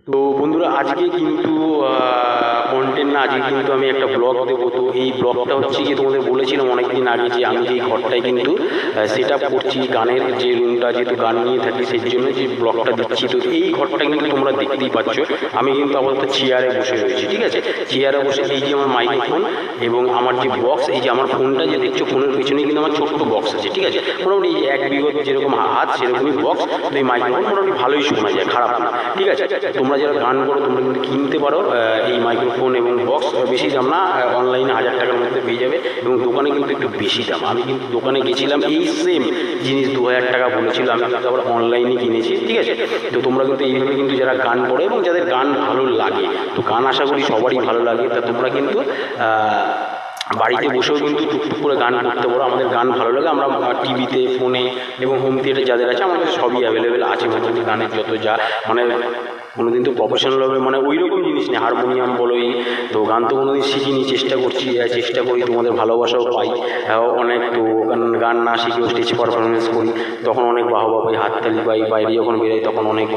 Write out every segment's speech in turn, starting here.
তো বন্ধুরা আজকে কিন্তু কন্টেন্ট না, আজকে কিন্তু আমি একটা ব্লগ দেবো। তো এই ব্লগটা হচ্ছে কি, তোমাদের বলেছিলাম অনেকদিন আগে যে আমি যে ঘরটায় কিন্তু সেট আপ করছি, গানের যে রুমটা, যেহেতু গান নিয়ে থাকি সেই জন্য যে ব্লগটা দিচ্ছি। তো এই ঘরটা কিন্তু তোমরা দেখতেই পাচ্ছ, আমি কিন্তু আপাতত চেয়ারে বসে রয়েছি, ঠিক আছে। চেয়ারে বসে এই যে আমার মাইক্রোফোন এবং আমার যে বক্স, এই যে আমার ফোনটা যে দেখছো, ফোনের পেছনে কিন্তু আমার ছোট্ট বক্স আছে, ঠিক আছে। মোটামুটি এই 1 বিঘত যেরকম হাত সেরকমই বক্স। তো এই মাইক্রোফোন মোটামুটি ভালোই শোনা যায়, খারাপ না, ঠিক আছে। তোমরা যারা গান করো তোমরা কিন্তু কিনতে পারো এই মাইক্রোফোন এবং বক্স। বেশি দাম না, অনলাইনে 1000 টাকার মধ্যে পেয়ে যাবে, এবং দোকানে কিন্তু একটু বেশি দাম। আমি কিন্তু দোকানে গেছিলাম, এই সেম জিনিস 2000 টাকা বলেছিল, আমি কিন্তু আবার অনলাইনে কিনেছি, ঠিক আছে। তো তোমরা কিন্তু এইভাবে কিন্তু যারা গান করো এবং যাদের গান ভালো লাগে, তো গান আশা করি সবারই ভালো লাগে, তা তোমরা কিন্তু বাড়িতে বসেও কিন্তু টুকটুক করে গান করতে পারো। আমাদের গান ভালো লাগে, আমরা টিভিতে, ফোনে এবং হোম থিয়েটার যাদের আছে আমাদের সবই অ্যাভেলেবেল আছে। মোটামুটি গানের যত যা মানে কোনোদিন তো প্রফেশনাল হবে মানে ওই রকম জিনিস নেই, হারমোনিয়াম বলোই। তো গান তো কোনোদিন শিখিনি, চেষ্টা করছি, চেষ্টা করি, তোমাদের ভালোবাসাও পাই অনেক। তো গান না শিখেও স্টেজ পারফরমেন্স করি, তখন অনেক বাহবা পাই, হাততালি পাই। বাইরে যখন বেরোই তখন অনেক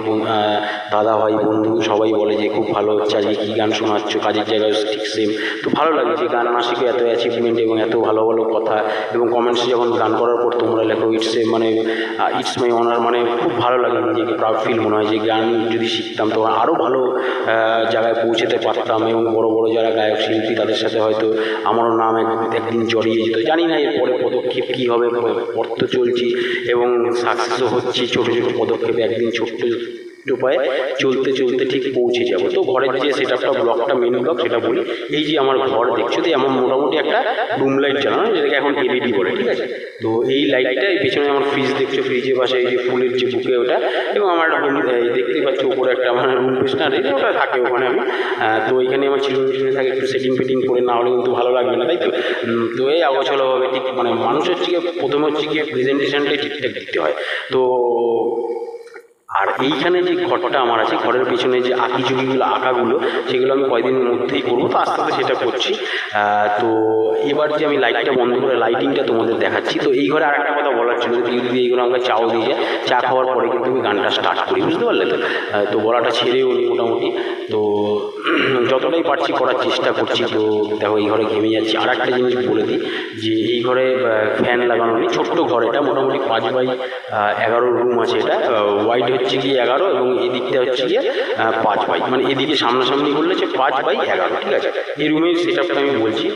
দাদা ভাই বন্ধু সবাই বলে যে খুব ভালো হচ্ছে, আজকে কী গান শোনাচ্ছ, কাজের জায়গায় ঠিক সেম। তো ভালো লাগে যে গান না শিখে এত অ্যাচিভমেন্ট এবং এত ভালো ভালো কথা, এবং কমেন্টসে যখন গান করার পর তোমরা লেখো ইটস মাই অনার, মানে খুব ভালো লাগে, নিজেকে প্রাউড ফিল মনে হয় যে গান যদি শিখতাম তো আরও ভালো জায়গায় পৌঁছতে পারতাম, এবং বড় বড় যারা গায়ক শিল্পী তাদের সাথে হয়তো আমারও নাম একদিন জড়িয়ে যেত। জানি না এরপরে পদক্ষেপ কী হবে, পথ তো চলছি এবং সাকসেসও হচ্ছি ছোটো ছোটো পদক্ষেপে, একদিন ছোট্ট উপায়ে চলতে চলতে ঠিক পৌঁছে যাব। তো ঘরের যে সেট আপটা, ব্লগটা, মেন ব্লগ, সেটা বলি। এই যে আমার ঘর দেখছো, তো আমার মোটামুটি একটা রুম লাইট জ্বালানো, যেটাকে এখন এলইডি বলে, ঠিক আছে। তো এই লাইটটা, এই পেছনে আমার ফ্রিজ দেখছো, ফ্রিজের পাশে এই যে ফুলের যে বুকে ওটা, এবং আমার দেখতেই পাচ্ছ উপরে একটা আমার রুম পেছনে ওটা থাকে ওখানে আমি। তো এখানে আমার চিরুনি থাকে, একটু সেটিং ফিটিং করে না হলে কিন্তু ভালো লাগবে না, তাই তো। তো এই অগোছালোভাবে ঠিক মানে মানুষের হচ্ছে গিয়ে প্রথমে হচ্ছে গিয়ে প্রেজেন্টেশনটাই ঠিকঠাক দিতে হয়। তো আর এইখানে যে ঘরটা আমার আছে, ঘরের পিছনে যে আঁকিঝুঁকিগুলো আঁকাগুলো, সেগুলো আমি কয়েকদিনের মধ্যেই করবো, তো আস্তে আস্তে সেটা করছি। তো এবার যে আমি লাইটটা বন্ধ করে লাইটিংটা তোমাদের দেখাচ্ছি। তো এই ঘরে আর একটা কথা বলার ছিল, যদি এইগুলো আমাকে চাও দিয়ে যায়, চা খাওয়ার পরে কিন্তু আমি গানটা স্টার্ট করি, বুঝতে পারলে তো। তো গলাটা ছেড়েও নি মোটামুটি, তো যতটাই পারছি করার চেষ্টা করছি। তো দেখো এই ঘরে ঘেমে যাচ্ছি। আর একটা জিনিস বলে দিই যে এই ঘরে ফ্যান লাগানো নেই, ছোট্ট ঘর এটা, মোটামুটি 5x11 রুম আছে এটা। ওয়াইড হচ্ছে গিয়ে 11 এবং এদিকটা হচ্ছে গিয়ে 5 বাই, মানে এদিকে সামনাসামনি করলে হচ্ছে 5x11, ঠিক আছে। এই রুমের সেট আপটা আমি বলছি,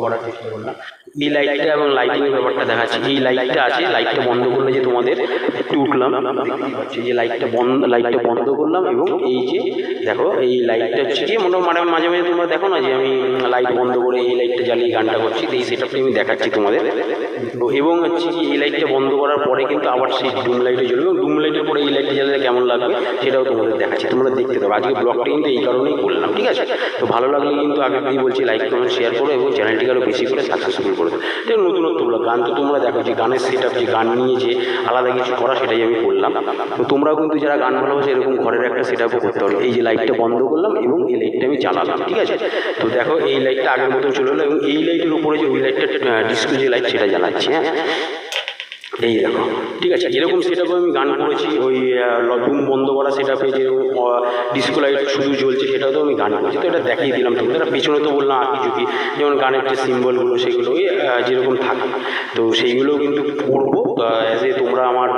করার চেষ্টা করলাম। এই লাইটটা এবং লাইটিংয়ের ব্যাপারটা দেখাচ্ছি। এই লাইটটা আছে, লাইটটা বন্ধ করলে যে তোমাদের একটু উঠলাম, দেখতেই পাচ্ছি যে লাইটটা বন্ধ করলাম, এবং এই যে দেখো এই লাইটটা হচ্ছে গিয়ে মোটামুটি মাঝে মাঝে তোমরা দেখো না যে আমি লাইট বন্ধ করে এই লাইটটা জ্বালিয়ে গানটা করছি, তো এই সেট আপটা আমি দেখাচ্ছি তোমাদের। তো এবং হচ্ছে কি এই লাইটটা বন্ধ করার পরে কিন্তু আবার সেই ডুম লাইটে জ্বলবে, এবং ডুম লাইটের পরে এই লাইটটা জ্বালালে কেমন লাগবে সেটাও তোমাদের দেখাচ্ছি, তোমরা দেখতে পাবে। আজকে ব্লগটা কিন্তু এই কারণেই করলাম, ঠিক আছে। তো ভালো লাগলে কিন্তু আগে দিয়ে বলছি লাইক কমেন্ট শেয়ার করো, এবং চ্যানেলটিকে আরও বেশি করে সাকসেসফুল করে দেবো। এটা নতুনত্ব ব্লগ। গান তো তোমরা দেখো যে গানের সেট আপ, যে গান নিয়ে যে আলাদা কিছু করা, সেটাই আমি করলাম। তো তোমরাও কিন্তু যারা গান ভালোবাসে এরকম ঘরের একটা সেট আপও করতে পারো। এই যে লাইটটা বন্ধ করলাম এবং এই লাইটটা আমি জ্বালালাম, ঠিক আছে। তো দেখো এই লাইটটা আগের মতন চলে এলো, এবং এই লাইটের উপরে যে ওই লাইটটা ডিস্কো যে লাইট, সেটা জ্বালাচ্ছি, হ্যাঁ। এই দেখো, ঠিক আছে। এরকম সেট আপে আমি গান করেছি, ওই রুম বন্ধ করা সেট আপে যে ডিস্কো লাইট শুধু জ্বলছে, সেটাও তো আমি গান করেছি। তো এটা দেখিয়ে দিলাম তোমাদের। পেছনে তো বললাম আঁকিঝুঁকি, যেমন গানের যে সিম্বলগুলো সেগুলো ওই যেরকম থাকে, তো সেইগুলোও কিন্তু করবো অ্যাজ এ তোমরা আমার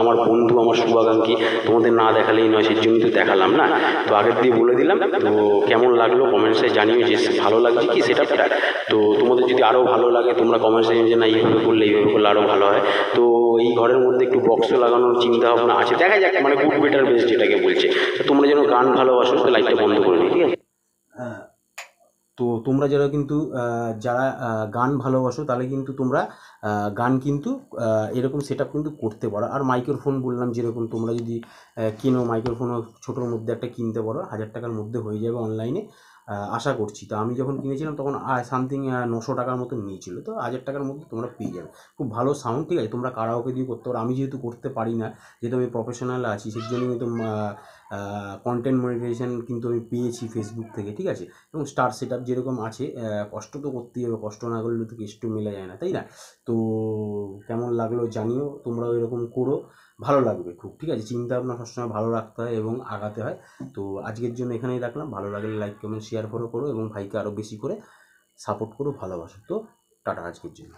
আমার বন্ধু, আমার শুভাকাঙ্ক্ষী, তোমাদের না দেখালেই নয়, সেই জন্য তো দেখালাম না। তো আগের দিয়ে বলে দিলাম। তো কেমন লাগলো কমেন্টসে জানিও যে ভালো লাগছে কি সেট আপটা। তো তোমাদের যদি আরও ভালো লাগে তোমরা কমেন্টসে যে না এইভাবে করলে আরও ভালো হয়। তো এই ঘরের মধ্যে একটু বক্সও লাগানোর চিন্তা ভাবনা আছে, দেখা যাক, মানে গুড বেটার বেস্ট যেটাকে বলছে। তো তোমরা যেন গান ভালোবাসো, তো লাইটটা বন্ধ করে নিই, ঠিক আছে। তো তোমরা যারা কিন্তু যারা গান ভালোবাসো তাহলে কিন্তু তোমরা গান কিন্তু এরকম সেট আপ কিন্তু করতে পারো। আর মাইক্রোফোন বললাম, যেরকম তোমরা যদি কিনো মাইক্রোফোনও ছোটোর মধ্যে একটা কিনতে পারো, 1000 টাকার মধ্যে হয়ে যাবে অনলাইনে, আশা করছি। তো আমি যখন কিনেছিলাম তখন সামথিং 900 টাকার মতো নিয়েছিল, তো 1000 টাকার মধ্যে তোমরা পেয়ে যাবে। খুব ভালো সাউন্ড, ঠিক আছে। তোমরা কারাওকে দিয়ে করতে পারো। আমি যেহেতু করতে পারি না, যেহেতু আমি প্রফেশনাল আছি, সেই জন্য কিন্তু কন্টেন্ট মনিটাইজেশন কিন্তু আমি পেয়েছি ফেসবুক থেকে, ঠিক আছে। এবং স্টার সেট আপ যেরকম আছে, কষ্ট তো করতেই হবে, কষ্ট না করলে তো কেষ্ট মেলা যায় না, তাই না। তো কেমন লাগলো জানিও, তোমরাও এরকম করো। ভালো লাগবে খুব। ঠিক আছে, চিন্তা ভাবনা সবসময় ভালো রাখতে হয় এবং আগাতে হয়। তো আজকের জন্য এখানেই রাখলাম। ভালো লাগলে লাইক কমেন্ট শেয়ার করো এবং ভাইকে আরও বেশি করে সাপোর্ট করো, ভালোবাসো। তো টাটা আজকের জন্য।